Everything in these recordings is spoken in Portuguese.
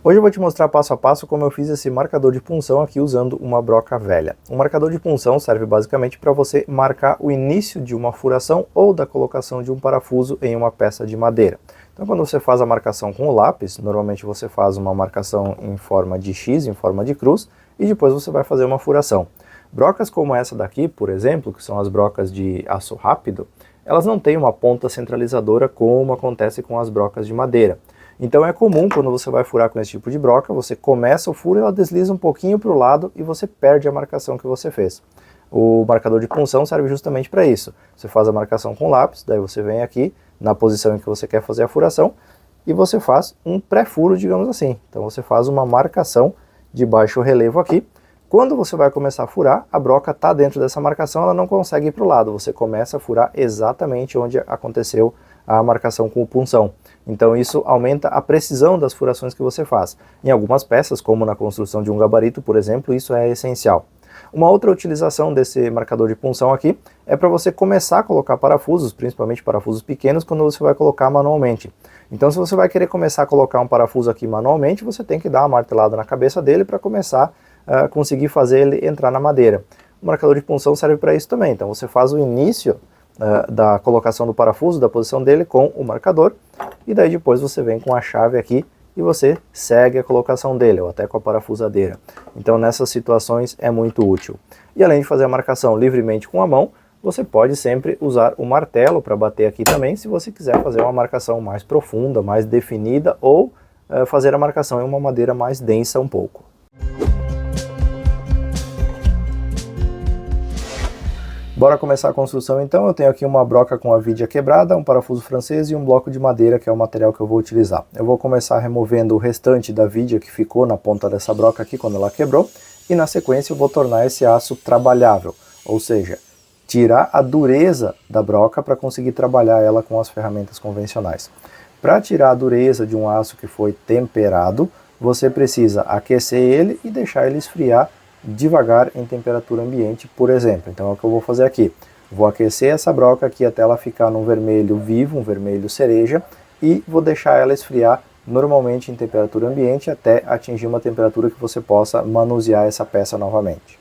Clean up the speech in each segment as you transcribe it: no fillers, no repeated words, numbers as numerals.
Hoje eu vou te mostrar passo a passo como eu fiz esse marcador de punção aqui usando uma broca velha. O marcador de punção serve basicamente para você marcar o início de uma furação ou da colocação de um parafuso em uma peça de madeira. Então quando você faz a marcação com o lápis, normalmente você faz uma marcação em forma de X, em forma de cruz, e depois você vai fazer uma furação. Brocas como essa daqui, por exemplo, que são as brocas de aço rápido, elas não têm uma ponta centralizadora como acontece com as brocas de madeira. Então é comum, quando você vai furar com esse tipo de broca, você começa o furo e ela desliza um pouquinho para o lado e você perde a marcação que você fez. O marcador de punção serve justamente para isso. Você faz a marcação com lápis, daí você vem aqui na posição em que você quer fazer a furação e você faz um pré-furo, digamos assim. Então você faz uma marcação de baixo relevo aqui. Quando você vai começar a furar, a broca está dentro dessa marcação, ela não consegue ir para o lado. Você começa a furar exatamente onde aconteceu a marcação com o punção. Então isso aumenta a precisão das furações que você faz. Em algumas peças, como na construção de um gabarito, por exemplo, isso é essencial. Uma outra utilização desse marcador de punção aqui é para você começar a colocar parafusos, principalmente parafusos pequenos, quando você vai colocar manualmente. Então se você vai querer começar a colocar um parafuso aqui manualmente, você tem que dar uma martelada na cabeça dele para começar a conseguir fazer ele entrar na madeira. O marcador de punção serve para isso também. Então você faz o início da colocação do parafuso, da posição dele com o marcador, e daí depois você vem com a chave aqui e você segue a colocação dele, ou até com a parafusadeira. Então nessas situações é muito útil. E além de fazer a marcação livremente com a mão, você pode sempre usar o martelo para bater aqui também, se você quiser fazer uma marcação mais profunda, mais definida, ou fazer a marcação em uma madeira mais densa um pouco. Bora começar a construção então. Eu tenho aqui uma broca com a vidia quebrada, um parafuso francês e um bloco de madeira, que é o material que eu vou utilizar. Eu vou começar removendo o restante da vidia que ficou na ponta dessa broca aqui quando ela quebrou, e na sequência eu vou tornar esse aço trabalhável, ou seja, tirar a dureza da broca para conseguir trabalhar ela com as ferramentas convencionais. Para tirar a dureza de um aço que foi temperado, você precisa aquecer ele e deixar ele esfriar devagar em temperatura ambiente, por exemplo. Então é o que eu vou fazer aqui. Vou aquecer essa broca aqui até ela ficar num vermelho vivo, um vermelho cereja, e vou deixar ela esfriar normalmente em temperatura ambiente até atingir uma temperatura que você possa manusear essa peça novamente.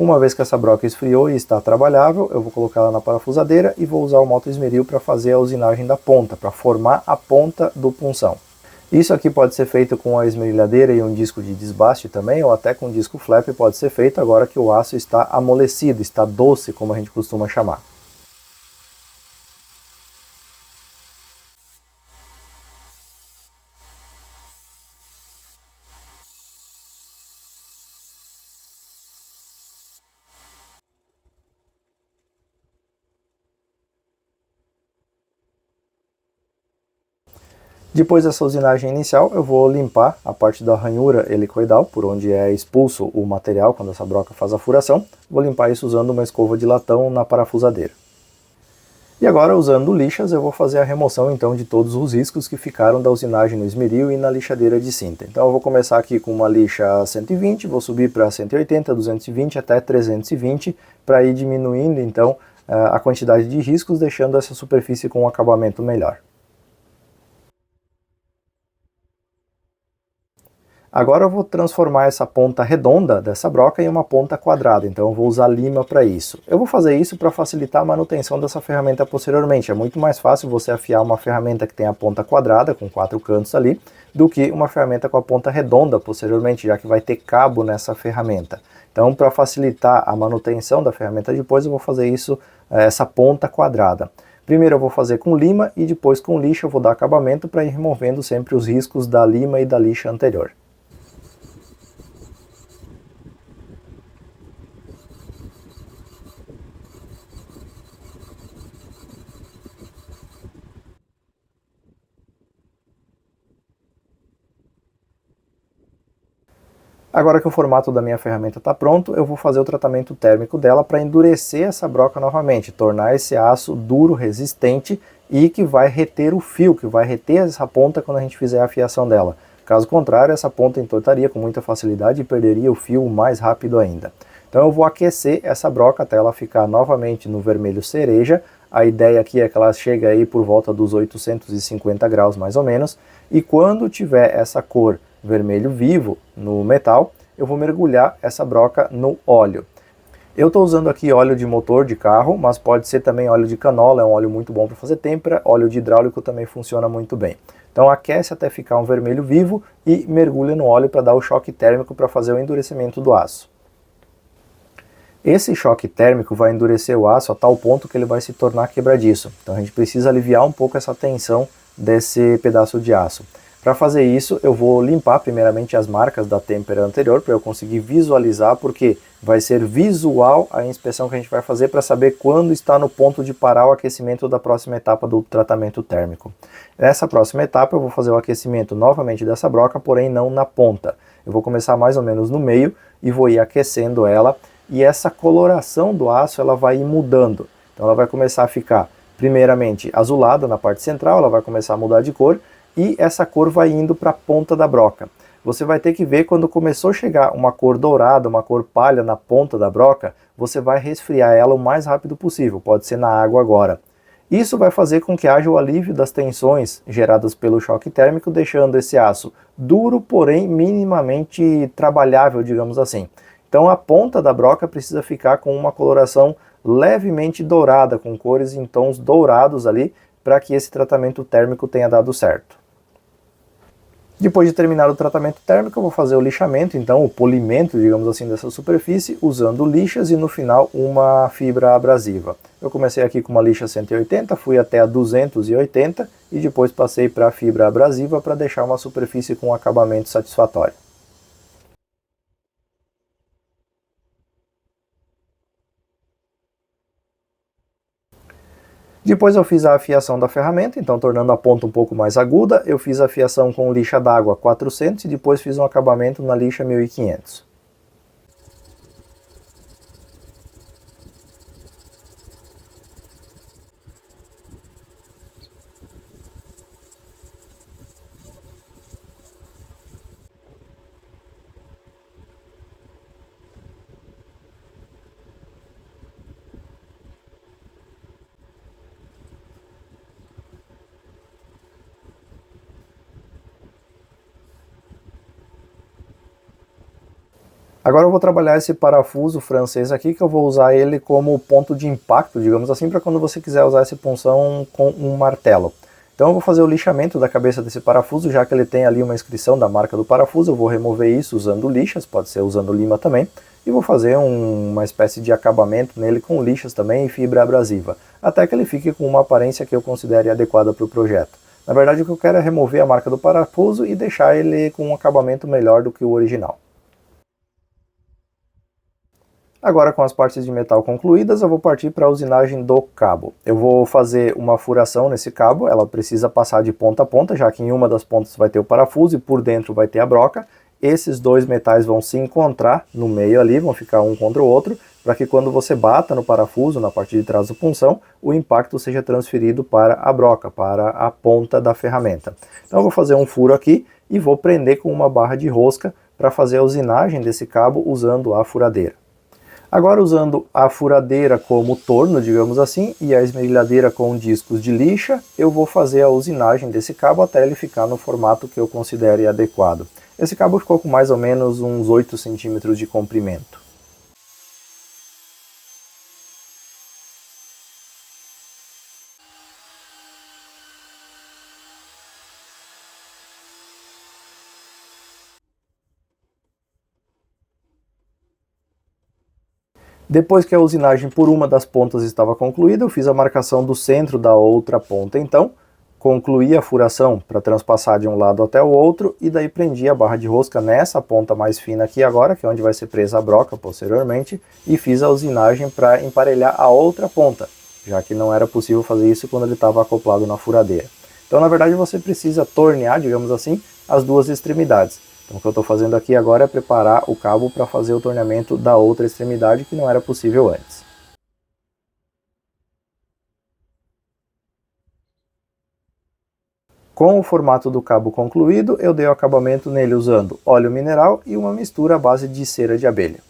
Uma vez que essa broca esfriou e está trabalhável, eu vou colocar ela na parafusadeira e vou usar o motoesmeril para fazer a usinagem da ponta, para formar a ponta do punção. Isso aqui pode ser feito com a esmerilhadeira e um disco de desbaste também, ou até com disco flap pode ser feito agora que o aço está amolecido, está doce, como a gente costuma chamar. Depois dessa usinagem inicial, eu vou limpar a parte da ranhura helicoidal, por onde é expulso o material quando essa broca faz a furação. Vou limpar isso usando uma escova de latão na parafusadeira. E agora, usando lixas, eu vou fazer a remoção então de todos os riscos que ficaram da usinagem no esmeril e na lixadeira de cinta. Então eu vou começar aqui com uma lixa 120, vou subir para 180, 220 até 320, para ir diminuindo então a quantidade de riscos, deixando essa superfície com um acabamento melhor. Agora eu vou transformar essa ponta redonda dessa broca em uma ponta quadrada, então eu vou usar lima para isso. Eu vou fazer isso para facilitar a manutenção dessa ferramenta posteriormente. É muito mais fácil você afiar uma ferramenta que tem a ponta quadrada, com 4 cantos ali, do que uma ferramenta com a ponta redonda posteriormente, já que vai ter cabo nessa ferramenta. Então, para facilitar a manutenção da ferramenta depois, eu vou fazer isso, essa ponta quadrada. Primeiro eu vou fazer com lima e depois com lixa eu vou dar acabamento para ir removendo sempre os riscos da lima e da lixa anterior. Agora que o formato da minha ferramenta está pronto, eu vou fazer o tratamento térmico dela para endurecer essa broca novamente, tornar esse aço duro, resistente e que vai reter o fio, que vai reter essa ponta quando a gente fizer a fiação dela. Caso contrário, essa ponta entortaria com muita facilidade e perderia o fio mais rápido ainda. Então eu vou aquecer essa broca até ela ficar novamente no vermelho cereja. A ideia aqui é que ela chegue aí por volta dos 850 graus mais ou menos. E quando tiver essa cor vermelho vivo no metal, eu vou mergulhar essa broca no óleo. Eu estou usando aqui óleo de motor de carro, mas pode ser também óleo de canola, é um óleo muito bom para fazer têmpera, óleo de hidráulico também funciona muito bem. Então aquece até ficar um vermelho vivo e mergulha no óleo para dar o choque térmico para fazer o endurecimento do aço. Esse choque térmico vai endurecer o aço a tal ponto que ele vai se tornar quebradiço. Então a gente precisa aliviar um pouco essa tensão desse pedaço de aço. Para fazer isso, eu vou limpar primeiramente as marcas da têmpera anterior para eu conseguir visualizar, porque vai ser visual a inspeção que a gente vai fazer para saber quando está no ponto de parar o aquecimento da próxima etapa do tratamento térmico. Nessa próxima etapa eu vou fazer o aquecimento novamente dessa broca, porém não na ponta. Eu vou começar mais ou menos no meio e vou ir aquecendo ela, e essa coloração do aço ela vai ir mudando. Então ela vai começar a ficar primeiramente azulada na parte central, ela vai começar a mudar de cor, e essa cor vai indo para a ponta da broca. Você vai ter que ver quando começou a chegar uma cor dourada, uma cor palha na ponta da broca, você vai resfriar ela o mais rápido possível, pode ser na água agora. Isso vai fazer com que haja o alívio das tensões geradas pelo choque térmico, deixando esse aço duro, porém minimamente trabalhável, digamos assim. Então a ponta da broca precisa ficar com uma coloração levemente dourada, com cores em tons dourados ali, para que esse tratamento térmico tenha dado certo. Depois de terminar o tratamento térmico, eu vou fazer o lixamento, então o polimento, digamos assim, dessa superfície, usando lixas e no final uma fibra abrasiva. Eu comecei aqui com uma lixa 180, fui até a 280 e depois passei para a fibra abrasiva para deixar uma superfície com um acabamento satisfatório. Depois eu fiz a afiação da ferramenta, então tornando a ponta um pouco mais aguda, eu fiz a afiação com lixa d'água 400 e depois fiz um acabamento na lixa 1500. Agora eu vou trabalhar esse parafuso francês aqui, que eu vou usar ele como ponto de impacto, digamos assim, para quando você quiser usar esse punção com um martelo. Então eu vou fazer o lixamento da cabeça desse parafuso, já que ele tem ali uma inscrição da marca do parafuso, eu vou remover isso usando lixas, pode ser usando lima também, e vou fazer uma espécie de acabamento nele com lixas também e fibra abrasiva, até que ele fique com uma aparência que eu considere adequada para o projeto. Na verdade o que eu quero é remover a marca do parafuso e deixar ele com um acabamento melhor do que o original. Agora, com as partes de metal concluídas, eu vou partir para a usinagem do cabo. Eu vou fazer uma furação nesse cabo, ela precisa passar de ponta a ponta, já que em uma das pontas vai ter o parafuso e por dentro vai ter a broca. Esses dois metais vão se encontrar no meio ali, vão ficar um contra o outro, para que quando você bata no parafuso, na parte de trás do punção, o impacto seja transferido para a broca, para a ponta da ferramenta. Então eu vou fazer um furo aqui e vou prender com uma barra de rosca para fazer a usinagem desse cabo usando a furadeira. Agora, usando a furadeira como torno, digamos assim, e a esmerilhadeira com discos de lixa, eu vou fazer a usinagem desse cabo até ele ficar no formato que eu considere adequado. Esse cabo ficou com mais ou menos uns 8 centímetros de comprimento. Depois que a usinagem por uma das pontas estava concluída, eu fiz a marcação do centro da outra ponta, então concluí a furação para transpassar de um lado até o outro e daí prendi a barra de rosca nessa ponta mais fina aqui agora, que é onde vai ser presa a broca posteriormente, e fiz a usinagem para emparelhar a outra ponta, já que não era possível fazer isso quando ele estava acoplado na furadeira. Então, na verdade, você precisa tornear, digamos assim, as duas extremidades. Então o que eu estou fazendo aqui agora é preparar o cabo para fazer o torneamento da outra extremidade que não era possível antes. Com o formato do cabo concluído, eu dei o acabamento nele usando óleo mineral e uma mistura à base de cera de abelha.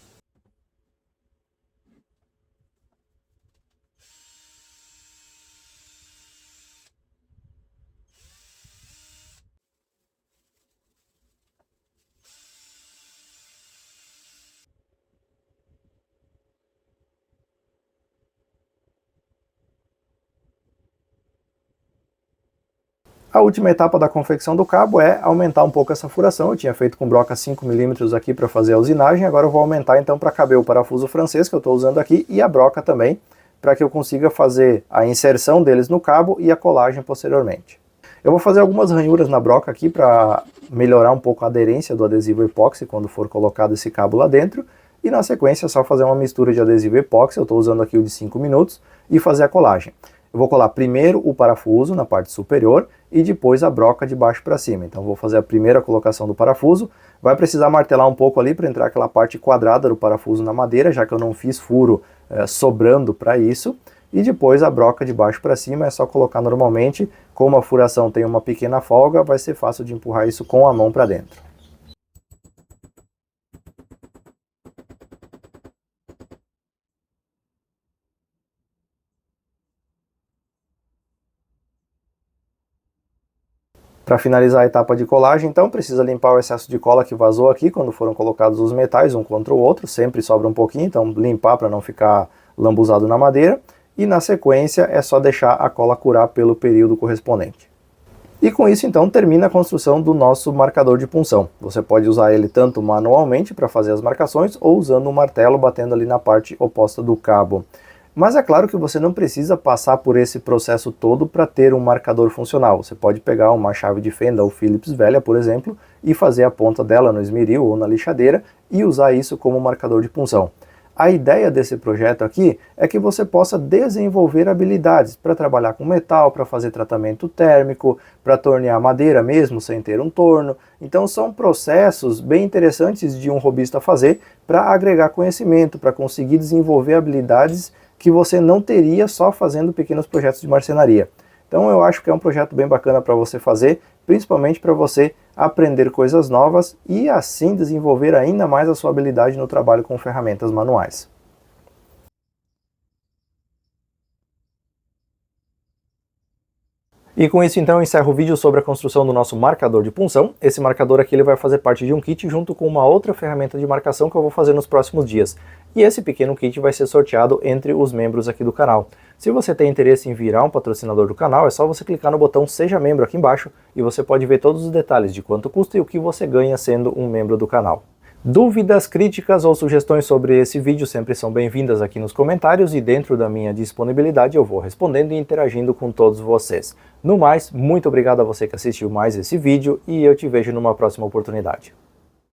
A última etapa da confecção do cabo é aumentar um pouco essa furação. Eu tinha feito com broca 5 mm aqui para fazer a usinagem, agora eu vou aumentar então para caber o parafuso francês que eu estou usando aqui e a broca também, para que eu consiga fazer a inserção deles no cabo e a colagem posteriormente. Eu vou fazer algumas ranhuras na broca aqui para melhorar um pouco a aderência do adesivo epóxi quando for colocado esse cabo lá dentro, e na sequência é só fazer uma mistura de adesivo epóxi, eu estou usando aqui o de 5 minutos, e fazer a colagem. Eu vou colar primeiro o parafuso na parte superior e depois a broca de baixo para cima. Então vou fazer a primeira colocação do parafuso, vai precisar martelar um pouco ali para entrar aquela parte quadrada do parafuso na madeira, já que eu não fiz furo sobrando para isso. E depois a broca de baixo para cima é só colocar normalmente, como a furação tem uma pequena folga, vai ser fácil de empurrar isso com a mão para dentro. Para finalizar a etapa de colagem, então, precisa limpar o excesso de cola que vazou aqui quando foram colocados os metais um contra o outro, sempre sobra um pouquinho, então limpar para não ficar lambuzado na madeira, e na sequência é só deixar a cola curar pelo período correspondente. E com isso então termina a construção do nosso marcador de punção. Você pode usar ele tanto manualmente para fazer as marcações ou usando um martelo batendo ali na parte oposta do cabo. Mas é claro que você não precisa passar por esse processo todo para ter um marcador funcional. Você pode pegar uma chave de fenda ou Phillips velha, por exemplo, e fazer a ponta dela no esmeril ou na lixadeira e usar isso como marcador de punção. A ideia desse projeto aqui é que você possa desenvolver habilidades para trabalhar com metal, para fazer tratamento térmico, para tornear madeira mesmo sem ter um torno. Então são processos bem interessantes de um robista fazer para agregar conhecimento, para conseguir desenvolver habilidades que você não teria só fazendo pequenos projetos de marcenaria. Então eu acho que é um projeto bem bacana para você fazer, principalmente para você aprender coisas novas e assim desenvolver ainda mais a sua habilidade no trabalho com ferramentas manuais. E com isso então eu encerro o vídeo sobre a construção do nosso marcador de punção. Esse marcador aqui ele vai fazer parte de um kit junto com uma outra ferramenta de marcação que eu vou fazer nos próximos dias. E esse pequeno kit vai ser sorteado entre os membros aqui do canal. Se você tem interesse em virar um patrocinador do canal, é só você clicar no botão Seja Membro aqui embaixo e você pode ver todos os detalhes de quanto custa e o que você ganha sendo um membro do canal. Dúvidas, críticas ou sugestões sobre esse vídeo sempre são bem-vindas aqui nos comentários e dentro da minha disponibilidade eu vou respondendo e interagindo com todos vocês. No mais, muito obrigado a você que assistiu mais esse vídeo e eu te vejo numa próxima oportunidade.